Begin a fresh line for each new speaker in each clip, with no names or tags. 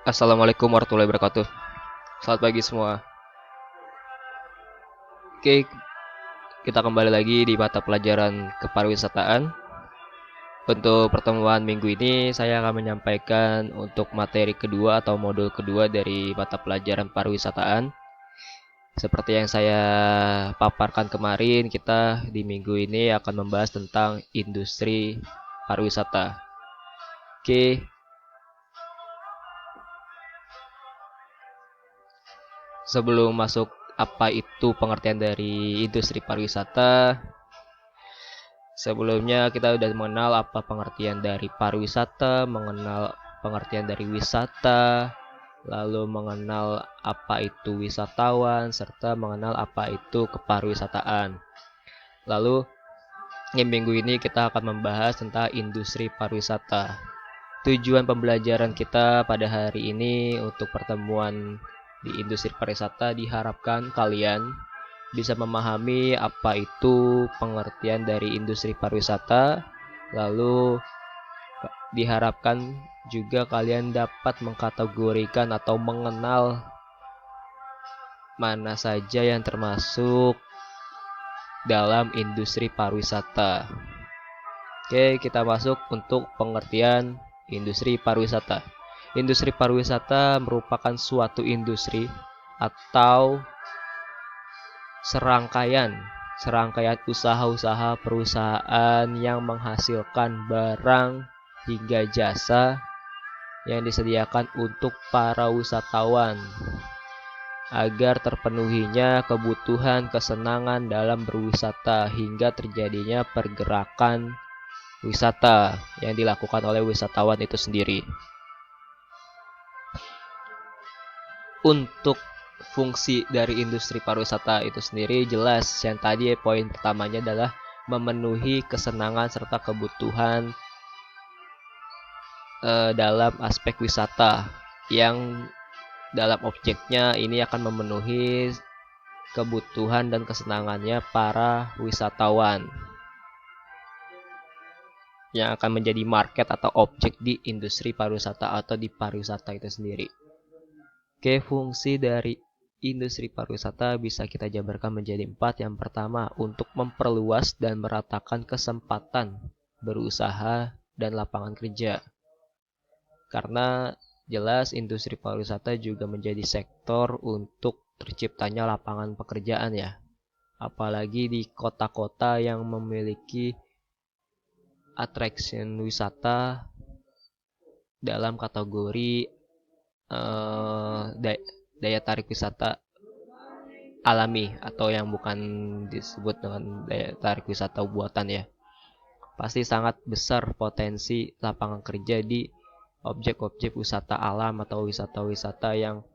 Assalamualaikum warahmatullahi wabarakatuh. Selamat pagi semua. Oke, kita kembali lagi di mata pelajaran kepariwisataan. Untuk pertemuan minggu ini, saya akan menyampaikan untuk materi kedua atau modul kedua dari mata pelajaran pariwisataan. Seperti yang saya paparkan kemarin, kita di minggu ini akan membahas tentang industri pariwisata. Oke, sebelum masuk apa itu pengertian dari industri pariwisata, sebelumnya kita sudah mengenal apa pengertian dari pariwisata, mengenal pengertian dari wisata, lalu mengenal apa itu wisatawan, serta mengenal apa itu kepariwisataan. Lalu di minggu ini kita akan membahas tentang industri pariwisata. Tujuan pembelajaran kita pada hari ini untuk pertemuan di industri pariwisata diharapkan kalian bisa memahami apa itu pengertian dari industri pariwisata, lalu diharapkan juga kalian dapat mengkategorikan atau mengenal mana saja yang termasuk dalam industri pariwisata. Oke, kita masuk untuk pengertian industri pariwisata. Industri pariwisata merupakan suatu industri atau serangkaian usaha-usaha perusahaan yang menghasilkan barang hingga jasa yang disediakan untuk para wisatawan agar terpenuhinya kebutuhan kesenangan dalam berwisata hingga terjadinya pergerakan wisata yang dilakukan oleh wisatawan itu sendiri. Untuk fungsi dari industri pariwisata itu sendiri jelas, yang tadi poin pertamanya adalah memenuhi kesenangan serta kebutuhan dalam aspek wisata, yang dalam objeknya ini akan memenuhi kebutuhan dan kesenangannya para wisatawan yang akan menjadi market atau objek di industri pariwisata atau di pariwisata itu sendiri. Oke, fungsi dari industri pariwisata bisa kita jabarkan menjadi 4. Yang pertama, untuk memperluas dan meratakan kesempatan berusaha dan lapangan kerja. Karena jelas industri pariwisata juga menjadi sektor untuk terciptanya lapangan pekerjaan ya. Apalagi di kota-kota yang memiliki attraction wisata dalam kategori daya tarik wisata alami atau yang bukan disebut dengan daya tarik wisata buatan ya. Pasti sangat besar potensi lapangan kerja di objek-objek wisata alam atau wisata-wisata yang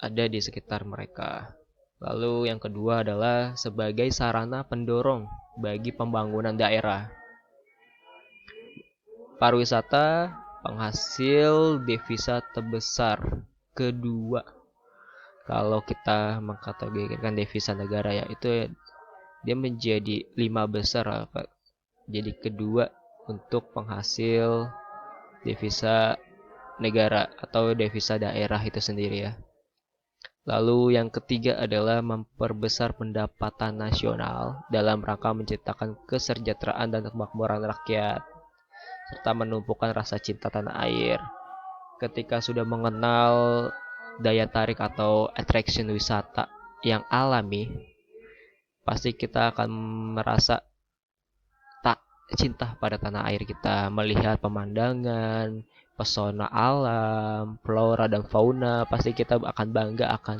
ada di sekitar mereka. Lalu yang kedua adalah sebagai sarana pendorong bagi pembangunan daerah. Pariwisata penghasil devisa terbesar kedua. Kalau kita mengkategorikan devisa negara ya, itu dia menjadi 5 besar, Pak. Jadi kedua untuk penghasil devisa negara atau devisa daerah itu sendiri ya. Lalu yang ketiga adalah memperbesar pendapatan nasional dalam rangka menciptakan kesejahteraan dan kemakmuran rakyat, serta menumpukan rasa cinta tanah air. Ketika sudah mengenal daya tarik atau attraction wisata yang alami, pasti kita akan merasa tak cinta pada tanah air kita, melihat pemandangan, pesona alam, flora dan fauna, pasti kita akan bangga akan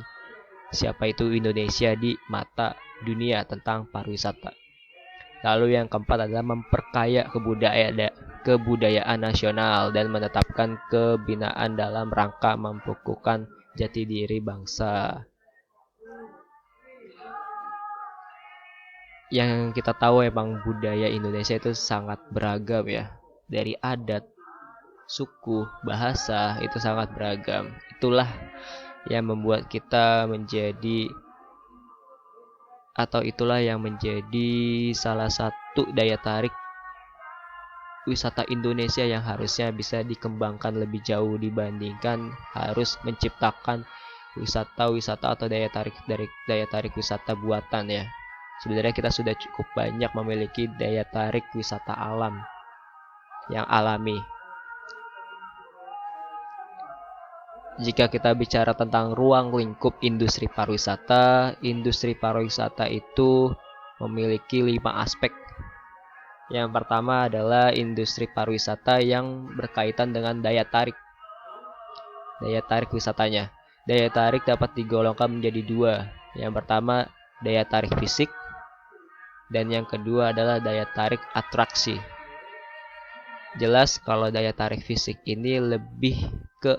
siapa itu Indonesia di mata dunia tentang pariwisata. Lalu yang keempat adalah memperkaya kebudayaan nasional dan menetapkan kebinaan dalam rangka membukukan jati diri bangsa. Yang kita tahu emang budaya Indonesia itu sangat beragam ya. Dari adat, suku, bahasa itu sangat beragam. Itulah yang membuat kita menjadi atau itulah yang menjadi salah satu daya tarik wisata Indonesia yang harusnya bisa dikembangkan lebih jauh dibandingkan harus menciptakan wisata-wisata atau daya tarik wisata buatan ya. Sebenarnya kita sudah cukup banyak memiliki daya tarik wisata alam yang alami. Jika kita bicara tentang ruang lingkup industri pariwisata itu memiliki 5 aspek. Yang pertama adalah industri pariwisata yang berkaitan dengan daya tarik wisatanya. Daya tarik dapat digolongkan menjadi 2. Yang pertama daya tarik fisik dan yang kedua adalah daya tarik atraksi. Jelas kalau daya tarik fisik ini lebih ke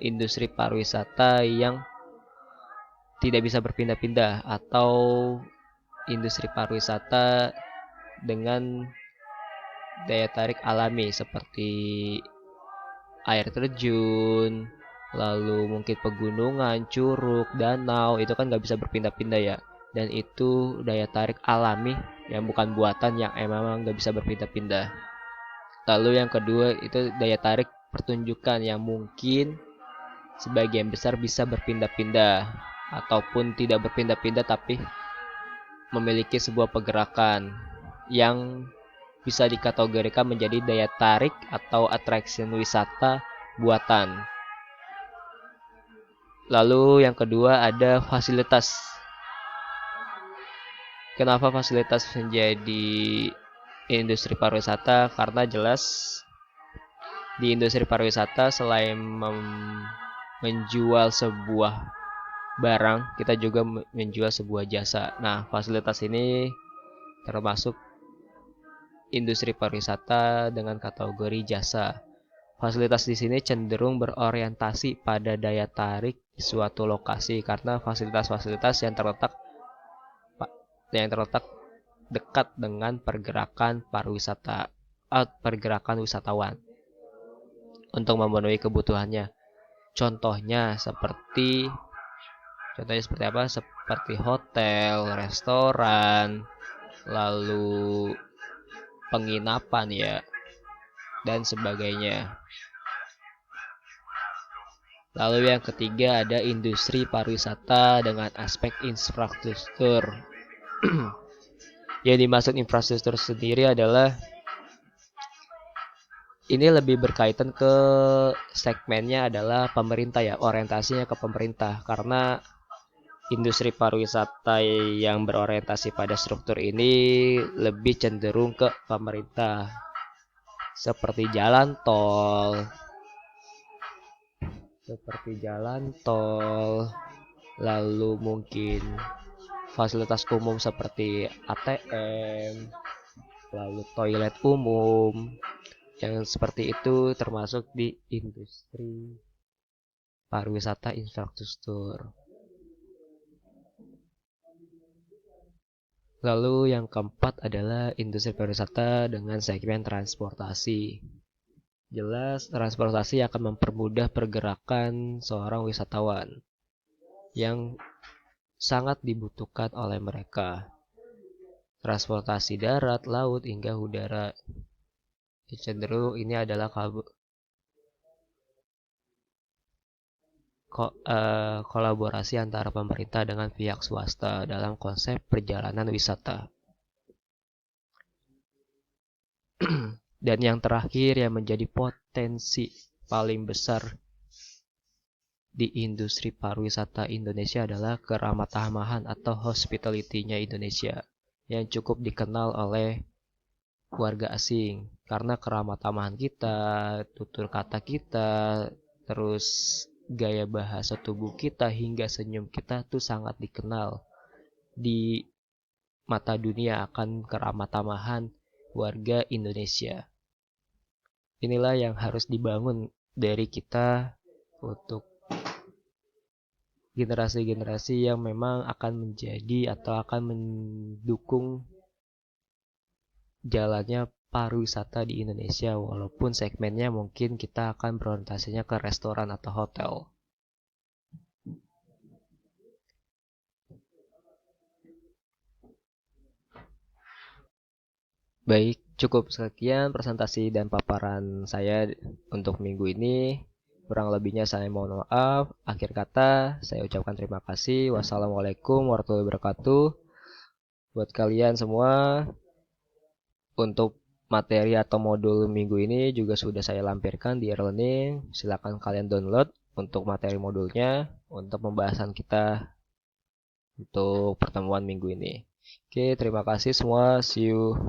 industri pariwisata yang tidak bisa berpindah-pindah atau industri pariwisata dengan daya tarik alami seperti air terjun, lalu mungkin pegunungan, curug, danau, itu kan nggak bisa berpindah-pindah ya. Dan itu daya tarik alami yang bukan buatan yang emang nggak bisa berpindah-pindah. Lalu yang kedua itu daya tarik pertunjukan yang mungkin sebagian besar bisa berpindah-pindah ataupun tidak berpindah-pindah tapi memiliki sebuah pergerakan yang bisa dikategorikan menjadi daya tarik atau attraction wisata buatan. Lalu yang kedua ada fasilitas. Kenapa fasilitas menjadi industri pariwisata? Karena jelas di industri pariwisata selain menjual sebuah barang, kita juga menjual sebuah jasa. Nah, fasilitas ini termasuk industri pariwisata dengan kategori jasa. Fasilitas di sini cenderung berorientasi pada daya tarik di suatu lokasi karena fasilitas-fasilitas yang terletak dekat dengan pergerakan pariwisata pergerakan wisatawan untuk memenuhi kebutuhannya. Contohnya seperti apa? Seperti hotel, restoran, lalu penginapan ya, dan sebagainya. Lalu yang ketiga ada industri pariwisata dengan aspek infrastruktur. Yang dimaksud infrastruktur sendiri adalah ini lebih berkaitan ke segmennya adalah pemerintah ya, orientasinya ke pemerintah karena industri pariwisata yang berorientasi pada struktur ini lebih cenderung ke pemerintah seperti jalan tol, lalu mungkin fasilitas umum seperti ATM, lalu toilet umum, yang seperti itu termasuk di industri pariwisata infrastruktur. Lalu yang keempat adalah industri pariwisata dengan segmen transportasi. Jelas transportasi akan mempermudah pergerakan seorang wisatawan yang sangat dibutuhkan oleh mereka. Transportasi darat, laut, hingga udara. Cenderung ini adalah kolaborasi antara pemerintah dengan pihak swasta dalam konsep perjalanan wisata. Dan yang terakhir yang menjadi potensi paling besar di industri pariwisata Indonesia adalah keramah-tamahan atau hospitality-nya Indonesia yang cukup dikenal oleh warga asing karena keramah-tamahan kita, tutur kata kita, terus gaya bahasa tubuh kita hingga senyum kita tuh sangat dikenal di mata dunia akan keramah-tamahan warga Indonesia. Inilah yang harus dibangun dari kita untuk generasi-generasi yang memang akan menjadi atau akan mendukung jalannya pariwisata di Indonesia walaupun segmennya mungkin kita akan berorientasinya ke restoran atau hotel. Baik, cukup sekian presentasi dan paparan saya untuk minggu ini. Kurang lebihnya saya mohon maaf. Akhir kata, saya ucapkan terima kasih. Wassalamualaikum warahmatullahi wabarakatuh. Buat kalian semua, untuk materi atau modul minggu ini juga sudah saya lampirkan di e-learning. Silakan kalian download untuk materi modulnya untuk pembahasan kita untuk pertemuan minggu ini. Oke, terima kasih semua. See you.